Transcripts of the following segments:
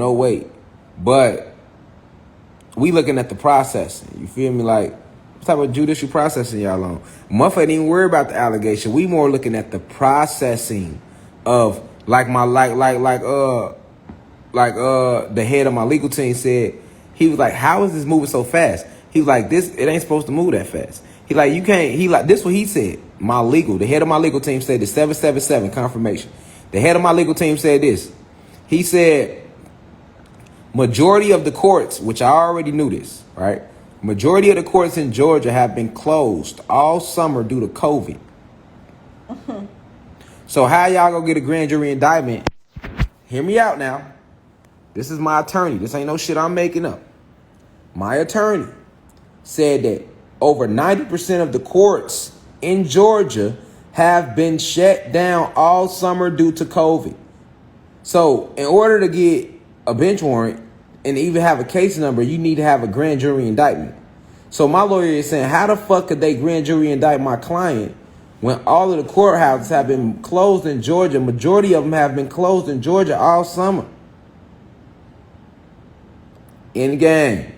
no weight. But we looking at the processing. You feel me? Like, what type of judicial processing y'all on? Motherfucker ain't even worry about the allegation. We more looking at the processing of the head of my legal team said, he was like, how is this moving so fast? He was like, it ain't supposed to move that fast. He like, you can't, this what he said. The head of my legal team said the 777 confirmation. The head of my legal team said this. He said, majority of the courts, which I already knew this, right? Majority of the courts in Georgia have been closed all summer due to COVID. So how y'all gonna get a grand jury indictment? Hear me out now. This is my attorney. This ain't no shit I'm making up. My attorney said that over 90% of the courts in Georgia have been shut down all summer due to COVID. So in order to get a bench warrant and even have a case number, you need to have a grand jury indictment. So my lawyer is saying, how the fuck could they grand jury indict my client when all of the courthouses have been closed in Georgia? Majority of them have been closed in Georgia all summer. In game.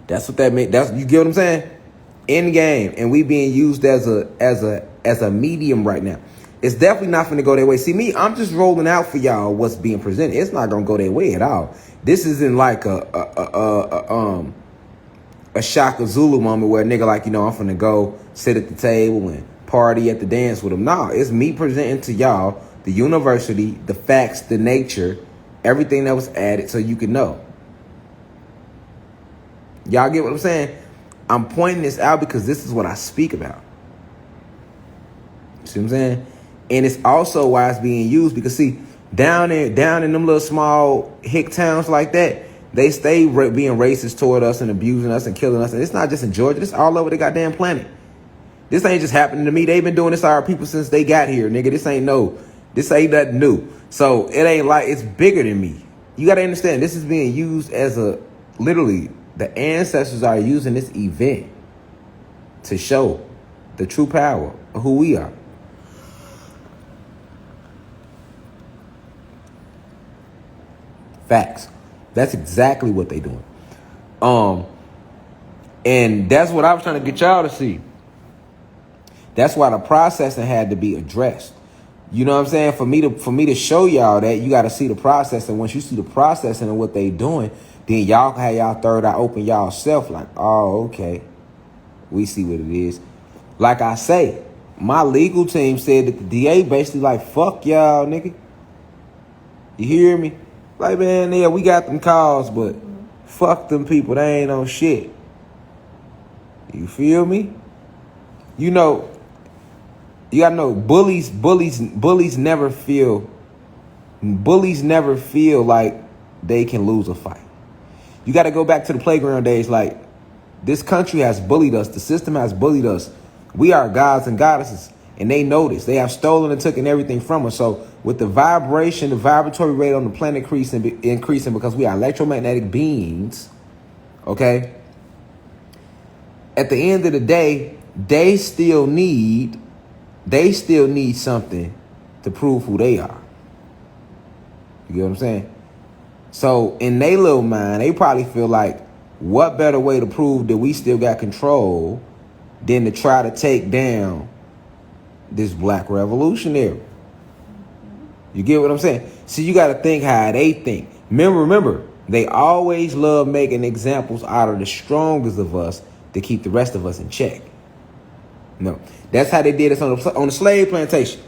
That's what that means. You get what I'm saying? In game, and we being used as a medium right now. It's definitely not going to go their way. See me, I'm just rolling out for y'all what's being presented. It's not going to go their way at all. This isn't like a Shaka Zulu moment where a nigga like, I'm finna go sit at the table and party at the dance with them. No, it's me presenting to y'all the university, the facts, the nature, everything that was added so you can know. Y'all get what I'm saying? I'm pointing this out because this is what I speak about. See what I'm saying? And it's also why it's being used because, see, down in them little small hick towns like that, they stay being racist toward us and abusing us and killing us. And it's not just in Georgia. It's all over the goddamn planet. This ain't just happening to me. They've been doing this to our people since they got here, nigga. This ain't nothing new. So it ain't like it's bigger than me. You got to understand, this is being used as literally, the ancestors are using this event to show the true power of who we are. Facts. That's exactly what they doing. And that's what I was trying to get y'all to see. That's why the processing had to be addressed. You know what I'm saying? For me to show y'all that, you got to see the process. And once you see the processing and what they doing, then y'all can have y'all third eye open y'all self like, oh, okay. We see what it is. Like I say, my legal team said that the DA basically like, fuck y'all, nigga. You hear me? Like, man, yeah, we got them calls, but fuck them people. They ain't on shit. You feel me? You gotta know, bullies never feel like they can lose a fight. You gotta go back to the playground days. Like, this country has bullied us. The system has bullied us. We are gods and goddesses, and they know this. They have stolen and taken everything from us. So with the vibratory rate on the planet increasing because we are electromagnetic beings, okay? At the end of the day, they still need something to prove who they are. You get what I'm saying? So in their little mind, they probably feel like, what better way to prove that we still got control than to try to take down this black revolutionary? You get what I'm saying? See, you got to think how they think. Remember, they always love making examples out of the strongest of us to keep the rest of us in check. No, that's how they did this on the slave plantation.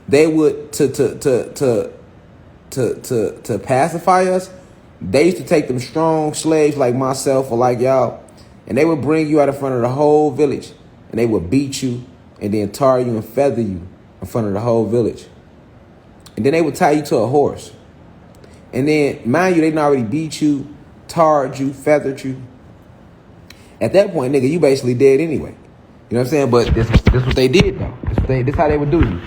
They would to pacify us. They used to take them strong slaves like myself or like y'all, and they would bring you out in front of the whole village, and they would beat you and then tar you and feather you in front of the whole village. And then they would tie you to a horse. And then, mind you, they done already beat you, tarred you, feathered you. At that point, nigga, you basically dead anyway. You know what I'm saying? But this what they did, though. This how they would do you.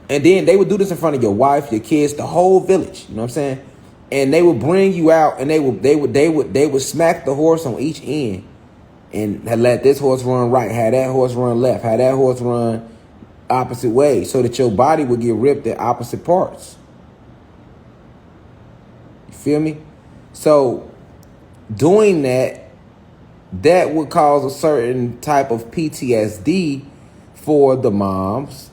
And then they would do this in front of your wife, your kids, the whole village. You know what I'm saying? And they would bring you out, and they would smack the horse on each end, and let this horse run right, have that horse run left, have that horse run opposite way, so that your body would get ripped at opposite parts. You feel me? So doing that would cause a certain type of PTSD for the moms,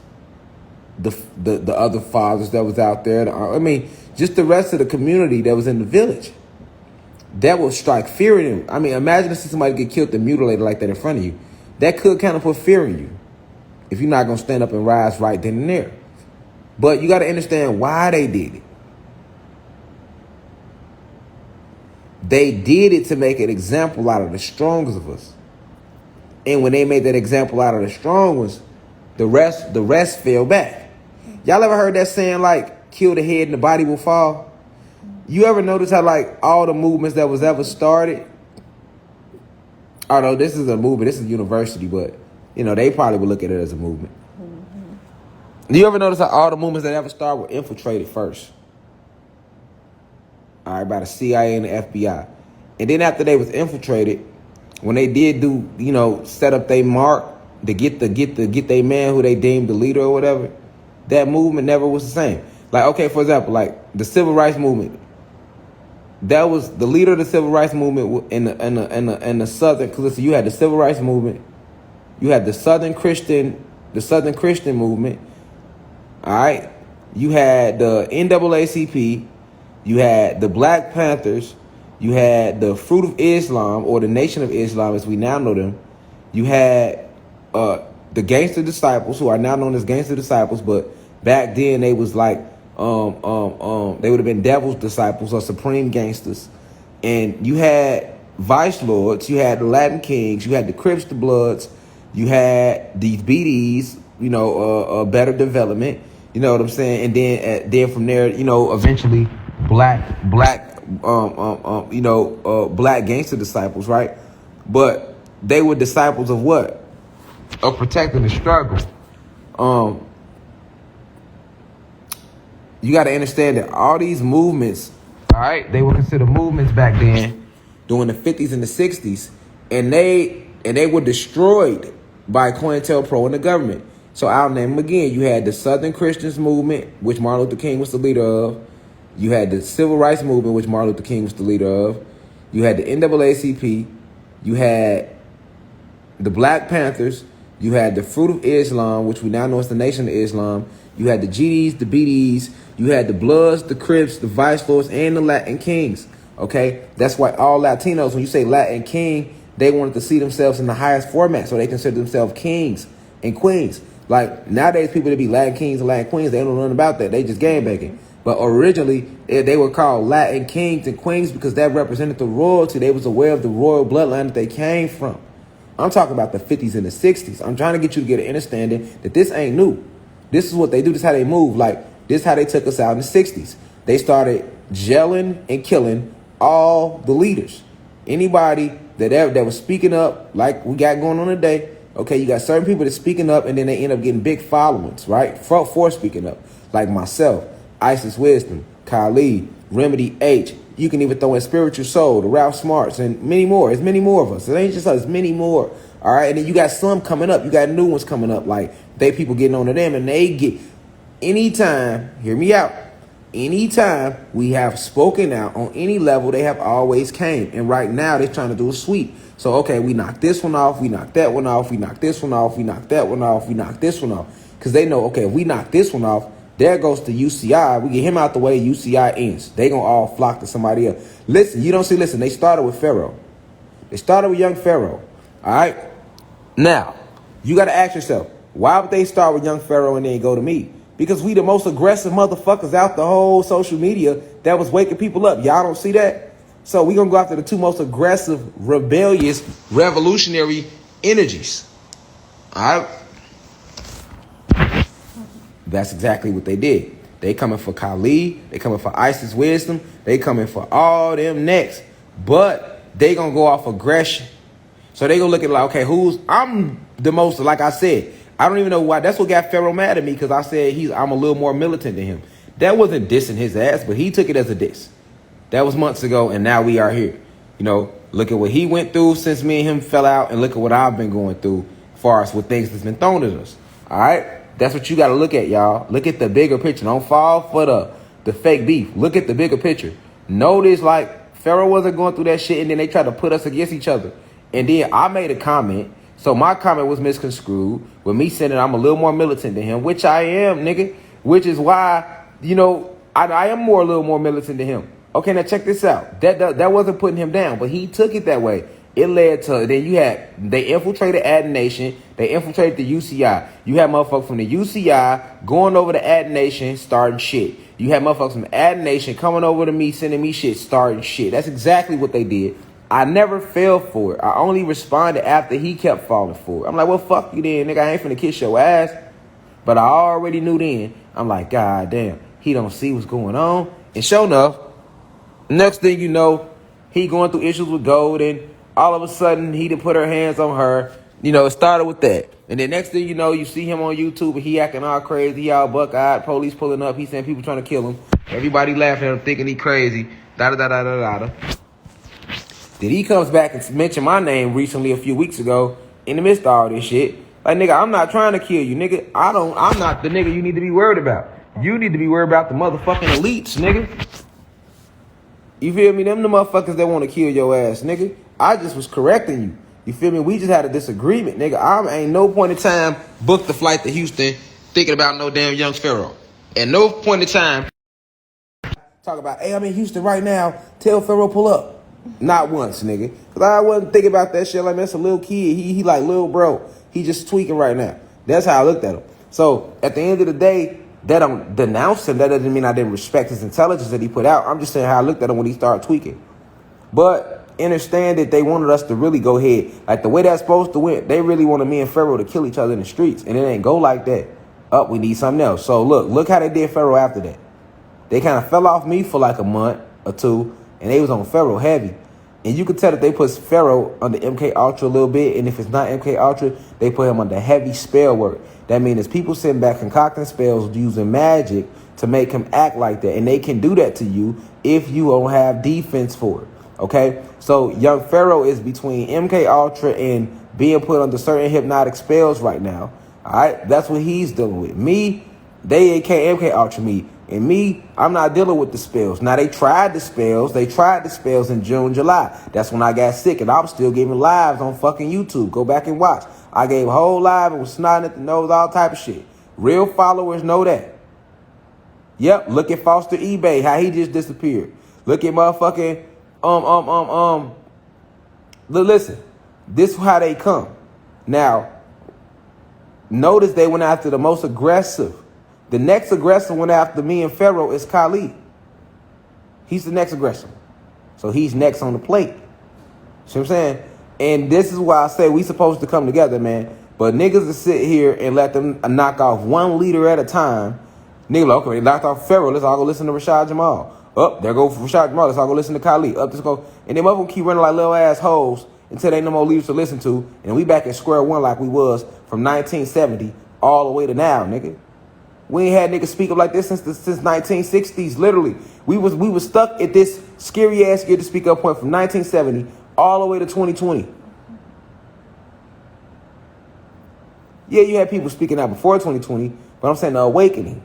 the other fathers that was out there. I mean, just the rest of the community that was in the village. That will strike fear in them. I mean, imagine if somebody get killed and mutilated like that in front of you. That could kind of put fear in you if you're not going to stand up and rise right then and there. But you got to understand why they did it. They did it to make an example out of the strongest of us. And when they made that example out of the strong ones, the rest fell back. Y'all ever heard that saying, like, kill the head and the body will fall? You ever notice how, like, all the movements that was ever started, although this is a movement, this is a university, but, you know, they probably would look at it as a movement. Do you ever notice how all the movements that ever started were infiltrated first? All right, by the CIA and the FBI. And then after they was infiltrated, when they did do, you know, set up their mark to get their man who they deemed the leader or whatever, that movement never was the same. Like, okay, for example, like the civil rights movement. That was the leader of the civil rights movement in the Southern. Because listen, you had the civil rights movement, you had the Southern Christian movement. All right, you had the NAACP, you had the Black Panthers, you had the Fruit of Islam or the Nation of Islam as we now know them. You had the Gangster Disciples, who are now known as Gangster Disciples, but back then they was like they would have been Devil's Disciples or Supreme Gangsters. And you had Vice Lords, you had the Latin Kings, you had the Crips, the Bloods, you had these BDs, you know, better development, you know what I'm saying? And then from there, you know, eventually black gangster disciples, right? But they were disciples of what? Of protecting the struggle. You got to understand that all these movements, all right, they were considered movements back then during the 50s and the 60s, and they were destroyed by COINTELPRO and the government. So I'll name them again. You had the Southern Christians movement, which Martin Luther King was the leader of. You had the Civil Rights Movement, which Martin Luther King was the leader of. You had the NAACP. You had the Black Panthers. You had the Fruit of Islam, which we now know as the Nation of Islam. You had the GDs, the BDs. You had the Bloods, the Crips, the Vice Lords, and the Latin Kings. Okay? That's why all Latinos, when you say Latin King, they wanted to see themselves in the highest format, so they consider themselves kings and queens. Like, nowadays, people that be Latin Kings and Latin Queens, they don't know nothing about that. They just gangbanging. But originally, they were called Latin Kings and Queens because that represented the royalty. They was aware of the royal bloodline that they came from. I'm talking about the 50s and the 60s. I'm trying to get you to get an understanding that this ain't new. This is what they do. This is how they move. Like, this is how they took us out in the 60s. They started gelling and killing all the leaders. Anybody that was speaking up, like we got going on today, okay, you got certain people that's speaking up, and then they end up getting big followings, right, for speaking up, like myself, Isis Wisdom, Khalid, Remedy H. You can even throw in Spiritual Soul, the Ralph Smarts, and many more. It's many more of us. It ain't just us, many more. All right, and then you got some coming up. You got new ones coming up, like they people getting on to them, and they get anytime. Hear me out. Anytime we have spoken out on any level, they have always came. And right now they're trying to do a sweep. So, okay, we knock this one off. We knock that one off. We knock this one off. We knock that one off. We knock this one off. Because they know, okay, if we knock this one off, there goes to UCI. We get him out the way, UCI ends. They going to all flock to somebody else. Listen, they started with Pharaoh. They started with young Pharaoh. All right? Now, you got to ask yourself, why would they start with young Pharaoh and then go to me? Because we the most aggressive motherfuckers out the whole social media that was waking people up. Y'all don't see that? So we going to go after the two most aggressive, rebellious, revolutionary energies. All right? That's exactly what they did. They coming for Khalid. They coming for Isis Wisdom. They coming for all them next. But they going to go off aggression. So they going to look at like, okay, I'm the most, like I said, I don't even know why. That's what got Pharaoh mad at me, because I said I'm a little more militant than him. That wasn't dissing his ass, but he took it as a diss. That was months ago, and now we are here. You know, look at what he went through since me and him fell out, and look at what I've been going through as far as what things that's been thrown at us. All right? That's what you got to look at, y'all. Look at the bigger picture. Don't fall for the fake beef. Look at the bigger picture. Notice like Pharaoh wasn't going through that shit, and then they tried to put us against each other. And then I made a comment. So my comment was misconstrued with me saying that I'm a little more militant than him, which I am, nigga. Which is why, I am a little more militant than him. Okay, now check this out. That wasn't putting him down, but he took it that way. It led to, then they infiltrated Ad Nation. They infiltrated the UCI. You had motherfuckers from the UCI going over to Ad Nation starting shit. You had motherfuckers from Ad Nation coming over to me, sending me shit, starting shit. That's exactly what they did. I never fell for it. I only responded after he kept falling for it. I'm like, well, fuck you then, nigga. I ain't finna kiss your ass. But I already knew then. I'm like, God damn, he don't see what's going on. And sure enough, next thing you know, he going through issues with Gold, and all of a sudden he done put her hands on her. It started with that. And then next thing you know, you see him on YouTube and he acting all crazy. He all buck-eyed, police pulling up. He saying people trying to kill him. Everybody laughing at him, thinking he crazy. Da-da-da-da-da-da. Then he comes back and mentioned my name recently a few weeks ago in the midst of all this shit. Like, nigga, I'm not trying to kill you, nigga. I'm not the nigga you need to be worried about. You need to be worried about the motherfucking elites, nigga. You feel me? Them the motherfuckers that want to kill your ass, nigga. I just was correcting you. You feel me? We just had a disagreement, nigga. I ain't no point in time booked the flight to Houston thinking about no damn young Pharaoh. At no point in time talk about, hey, I'm in Houston right now. Tell Pharaoh pull up. Not once, nigga. Because I wasn't thinking about that shit. Like, that's a little kid. He like little bro. He just tweaking right now. That's how I looked at him. So at the end of the day, that don't denounce him. That doesn't mean I didn't respect his intelligence that he put out. I'm just saying how I looked at him when he started tweaking. But understand that they wanted us to really go ahead. Like the way that's supposed to win, they really wanted me and Pharaoh to kill each other in the streets. And it ain't go like that. We need something else. So look how they did Pharaoh after that. They kind of fell off me for like a month or two. And they was on Pharaoh heavy. And you could tell that they put Pharaoh under MK Ultra a little bit. And if it's not MK Ultra, they put him under heavy spell work. That means it's people sitting back concocting spells using magic to make him act like that. And they can do that to you if you don't have defense for it. Okay? So young Pharaoh is between MK Ultra and being put under certain hypnotic spells right now. All right? That's what he's dealing with. Me, they can't MK Ultra me. And me, I'm not dealing with the spells. Now, they tried the spells. They tried the spells in June, July. That's when I got sick, and I was still giving lives on fucking YouTube. Go back and watch. I gave a whole live and was snotting at the nose, all type of shit. Real followers know that. Yep, look at Foster eBay, how he just disappeared. Look at motherfucking, listen, this is how they come. Now, notice they went after the most aggressive. The next aggressor went after me and Pharaoh is Khalid. He's the next aggressor. So he's next on the plate. See what I'm saying? And this is why I say we supposed to come together, man. But niggas to sit here and let them knock off one leader at a time. Nigga, like, okay, they knocked off Pharaoh. Let's all go listen to Rashad Jamal. Up, there go Rashad Jamal. Let's all go listen to Khalid. Up, let's go. And them other keep running like little assholes until they ain't no more leaders to listen to. And we back at square one like we was from 1970 all the way to now, nigga. We ain't had niggas speak up like this since 1960s, literally. We was stuck at this scary ass year to speak up point from 1970 all the way to 2020. Yeah, you had people speaking out before 2020, but I'm saying the awakening.